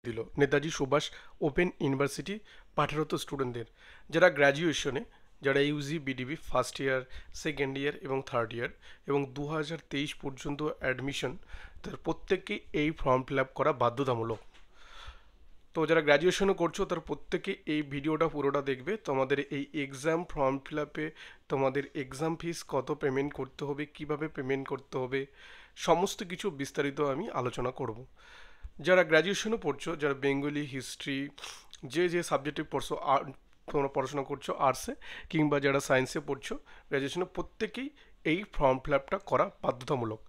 দিল Netaji Subhash open university পাঠরত স্টুডেন্টদের, যারা গ্র্যাজুয়েশনে, যারা UG BDB first year, second year এবং থার্ড ইয়ার এবং 2023 পর্যন্ত অ্যাডমিশন, তার প্রত্যেককেই এই ফর্ম ফিল আপ করা বাধ্যতামূলক। তো যারা গ্র্যাজুয়েশনও করছো তার প্রত্যেকে এই ভিডিওটা পুরোটা দেখবে। তোমাদের এই এক্সাম ফর্ম ফিল আপে তোমাদের এক্সাম ফিস কত পেমেন্ট করতে হবে, কিভাবে পেমেন্ট করতে হবে, সমস্ত কিছু বিস্তারিত আমি আলোচনা করব। যারা গ্র্যাজুয়েশনও পড়ছো, যারা বেঙ্গলি, হিস্ট্রি, যে সাবজেক্টে পড়ছো, তোমরা পড়াশোনা করছো আর্টসে কিংবা যারা সায়েন্সে পড়ছো গ্র্যাজুয়েশনে, প্রত্যেকেই এই ফর্ম ফিল আপটা করা বাধ্যতামূলক।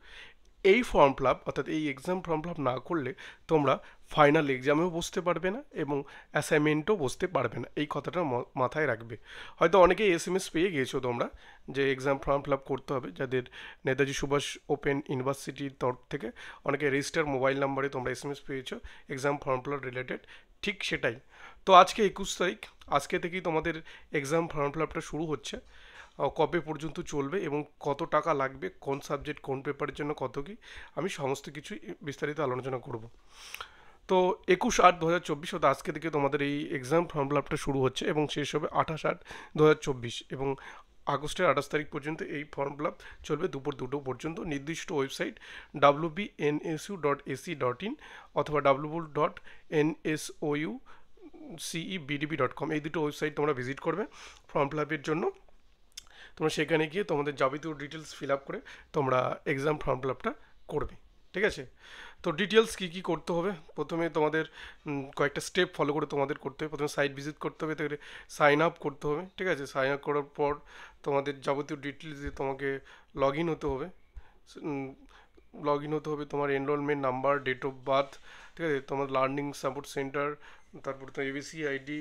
এই ফর্ম ফিল আপ অর্থাৎ এই এক্সাম ফর্ম ফিল আপ না করলে তোমরা ফাইনাল এক্সামেও বসতে পারবে না এবং অ্যাসাইনমেন্টও বসতে পারবে না, এই কথাটা মাথায় রাখবে। হয়তো অনেকেই এসএমএস পেয়ে গিয়েছো তোমরা যে এক্সাম ফর্ম ফিল আপ করতে হবে, যাদের নেতাজি সুভাষ ওপেন ইউনিভার্সিটির তরফ থেকে অনেকে রেজিস্টার মোবাইল নাম্বারে তোমরা এসএমএস পেয়েছো exam form fill up related. ঠিক সেটাই। তো আজকে 21 তারিখ, আজকে থেকেই তোমাদের এক্সাম ফর্ম ফিল আপটা শুরু হচ্ছে। কবে পর্যন্ত চলবে এবং কত টাকা লাগবে, কোন সাবজেক্ট কোন পেপারের জন্য কত কি, আমি সমস্ত কিছুই বিস্তারিত আলোচনা করব। তো 21/8/2024 অর্থাৎ আজকে থেকে তোমাদের এই এক্সাম ফর্ম ফিল আপটা শুরু হচ্ছে এবং শেষ হবে 28/8/2024 এবং আগস্টের 28 তারিখ পর্যন্ত এই ফর্ম ফিল আপ চলবে দুপুর 2টো পর্যন্ত। নির্দিষ্ট ওয়েবসাইট wbnsu.ac.in অথবা www.nsoucebdb.com, এই দুটো ওয়েবসাইট তোমরা ভিজিট করবে ফর্ম ফিল আপের জন্য। তোমরা সেখানে গিয়ে তোমাদের যাবতীয় ডিটেলস ফিল আপ করে তোমরা এক্সাম ফর্ম ফিল আপটা করবে, ঠিক আছে? তো ডিটেলস কী কী করতে হবে, প্রথমে তোমাদের কয়েকটা স্টেপ ফলো করে তোমাদের করতে হবে। প্রথমে সাইট ভিজিট করতে হবে, তারপরে সাইন আপ করতে হবে, ঠিক আছে? সাইন আপ করার পর তোমাদের যাবতীয় ডিটেলস দিয়ে তোমাকে লগ ইন হতে হবে। তোমার enrolment number, date of birth, ঠিক আছে, তোমার লার্নিং সাপোর্ট সেন্টার, তারপর তোমার এবিসি আইডি,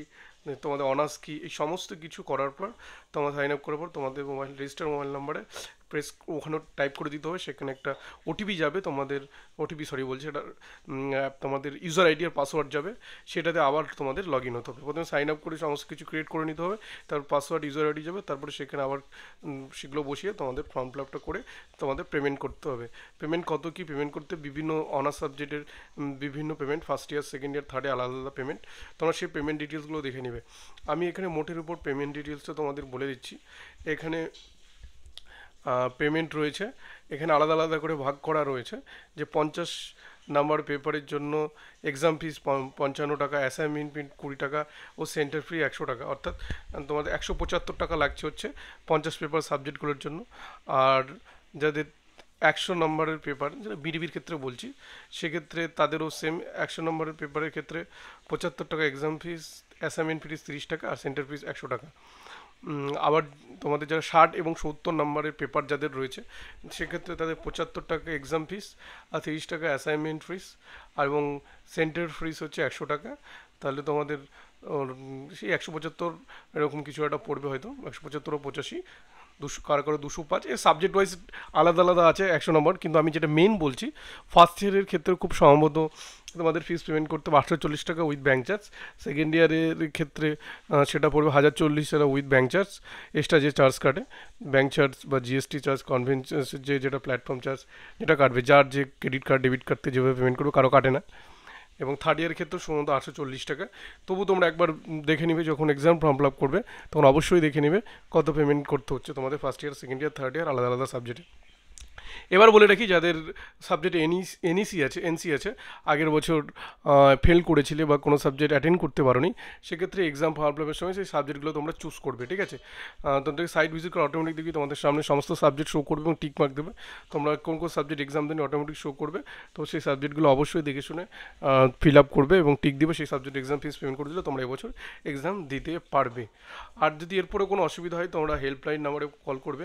তোমাদের অনার্স কি, এই সমস্ত কিছু করার পর তোমার সাইন আপ করার পর তোমাদের রেজিস্টার মোবাইল নাম্বারে প্রেস ওখানে টাইপ করে দিতে হবে। সেখানে একটা ওটিপি যাবে, তোমাদের এটা তোমাদের ইউজার আইডি আর পাসওয়ার্ড যাবে, সেটাতে আবার তোমাদের লগ ইন হতে হবে। প্রথমে সাইন আপ করে সমস্ত কিছু ক্রিয়েট করে নিতে হবে, তারপর পাসওয়ার্ড, ইউজার আইডি যাবে, তারপরে সেখানে আবার সেগুলো বসিয়ে তোমাদের ফর্ম ফিল আপটা করে তোমাদের পেমেন্ট করতে হবে। পেমেন্ট কত কি পেমেন্ট করতে, বিভিন্ন অনার্স সাবজেক্টের বিভিন্ন পেমেন্ট, ফার্স্ট ইয়ার, সেকেন্ড ইয়ার, থার্ড ইয়ার আলাদা আলাদা পেমেন্ট, তোমরা সেই পেমেন্ট ডিটেলসগুলো দেখে নেবে। আমি এখানে মোটের উপর পেমেন্ট ডিটেলসটা তোমাদের বলে দিচ্ছি। এখানে পেমেন্ট রয়েছে, এখানে আলাদা আলাদা করে ভাগ করা রয়েছে। যে 50 নাম্বার পেপারের জন্য এক্সাম ফিস 55 টাকা, অ্যাসাইনমেন্ট ফি 20 টাকা ও সেন্টার ফি 100 টাকা, অর্থাৎ তোমাদের 175 টাকা লাগছে হচ্ছে 50 পেপার সাবজেক্টগুলোর জন্য। আর যাদের 100 নম্বরের পেপার, যেটা বিডিবির ক্ষেত্রে বলছি, সেক্ষেত্রে তাদেরও সেম 100 নম্বরের পেপারের ক্ষেত্রে 75 টাকা এক্সাম ফিস, অ্যাসাইনমেন্ট ফিস 30 টাকা আর সেন্টার ফিস 100 টাকা। আবার তোমাদের যারা 60 এবং 70 নম্বরের পেপার যাদের রয়েছে, সেক্ষেত্রে তাদের 75 টাকা এক্সাম ফিস আর 30 টাকা অ্যাসাইনমেন্ট ফিস এবং সেন্টার ফিস হচ্ছে 100 টাকা। তাহলে তোমাদের সেই 175 এরকম কিছু একটা পড়বে, হয়তো 175 ও 85, 200 কারো কারো 205, এ সাবজেক্ট ওয়াইজ আলাদা আলাদা আছে 100 নম্বর। কিন্তু আমি যেটা মেন বলছি, ফার্স্ট ইয়ারের ক্ষেত্রে খুব সম্ভবত তোমাদের ফিস পেমেন্ট করতে হবে 840 টাকা উইথ ব্যাঙ্ক চার্জ। সেকেন্ড ইয়ারের ক্ষেত্রে সেটা পড়বে 1040 টাকা উইথ ব্যাঙ্ক চার্জ, এক্সট্রা যে চার্জ কাটে, ব্যাঙ্ক চার্জ বা জিএসটি চার্জ, কনভেন্স যেটা প্ল্যাটফর্ম চার্জ যেটা কাটবে, যার যে ক্রেডিট কার্ড, ডেবিট কার্ড থেকে যেভাবে পেমেন্ট করবে, কারো কাটে না। এবং থার্ড ইয়ারের ক্ষেত্রে সম্ভবত 840 টাকা। তবু তোমরা একবার দেখে নিবে যখন এক্সাম ফর্ম ফিল আপ করবে, তখন অবশ্যই দেখে নিবে কত পেমেন্ট করতে হচ্ছে তোমাদের ফার্স্ট ইয়ার, সেকেন্ড ইয়ার, থার্ড ইয়ার আলাদা আলাদা সাবজেক্টে। এবার বলে রাখি, যাদের সাবজেক্টে এনসি আছে, আগের বছর ফেল করেছিলে বা কোনো সাবজেক্ট অ্যাটেন্ড করতে পারোনি, সেক্ষেত্রে এক্সাম ফর্ম ফিল আপের সময় সেই সাবজেক্টগুলো তোমরা চুজ করবে, ঠিক আছে? তোমাদের সাইট ভিজিট করে অটোমেটিক দেখবি তোমাদের সামনে সমস্ত সাবজেক্ট শো করবে এবং টিক মার্ক দেবে। তোমরা কোন কোন সাবজেক্ট এক্সাম দেন অটোমেটিক শো করবে। তো সেই সাবজেক্টগুলো অবশ্যই দেখে শুনে ফিল আপ করবে এবং টিক দিবে, সেই সাবজেক্ট এক্সাম ফিস পেমেন্ট করে দিলে তোমরা এবছর এক্সাম দিতে পারবে। আর যদি এরপরে কোনো অসুবিধা হয়, তোমরা হেল্পলাইন নাম্বারে কল করবে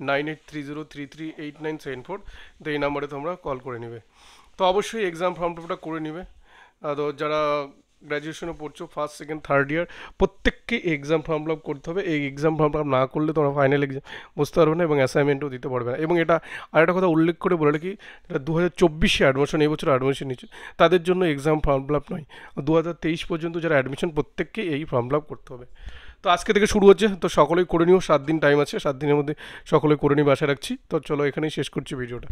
9830338974, তো এই নাম্বারে তোমরা কল করে নেবে। তো অবশ্যই এক্সাম ফর্ম ফিলআপটা করে নেবে। তো যারা গ্র্যাজুয়েশনে পড়ছো ফার্স্ট, সেকেন্ড, থার্ড ইয়ার, প্রত্যেককে এক্সাম ফর্ম ফিল আপ করতে হবে। এই এক্সাম ফর্ম ফিল আপ না করলে তোমরা ফাইনাল এক্সাম বুঝতে পারবে না এবং অ্যাসাইনমেন্টও দিতে পারবে না। এবং এটা আরেকটা কথা উল্লেখ করে বলে রাখি, এটা 2024 অ্যাডমিশন, এই বছর অ্যাডমিশন নিচ্ছে, তাদের জন্য এক্সাম ফর্ম ফিল আপ নয়। 2023 পর্যন্ত যারা অ্যাডমিশন, প্রত্যেককে এই ফর্ম ফিল আপ করতে হবে। তো আজকে থেকে শুরু হচ্ছে, তো সকলেই করে নিও। 7 দিন টাইম আছে, 7 দিনের মধ্যে সকলেই করে নিবে আশা রাখছি। তো চলো এখানেই শেষ করছি ভিডিওটা।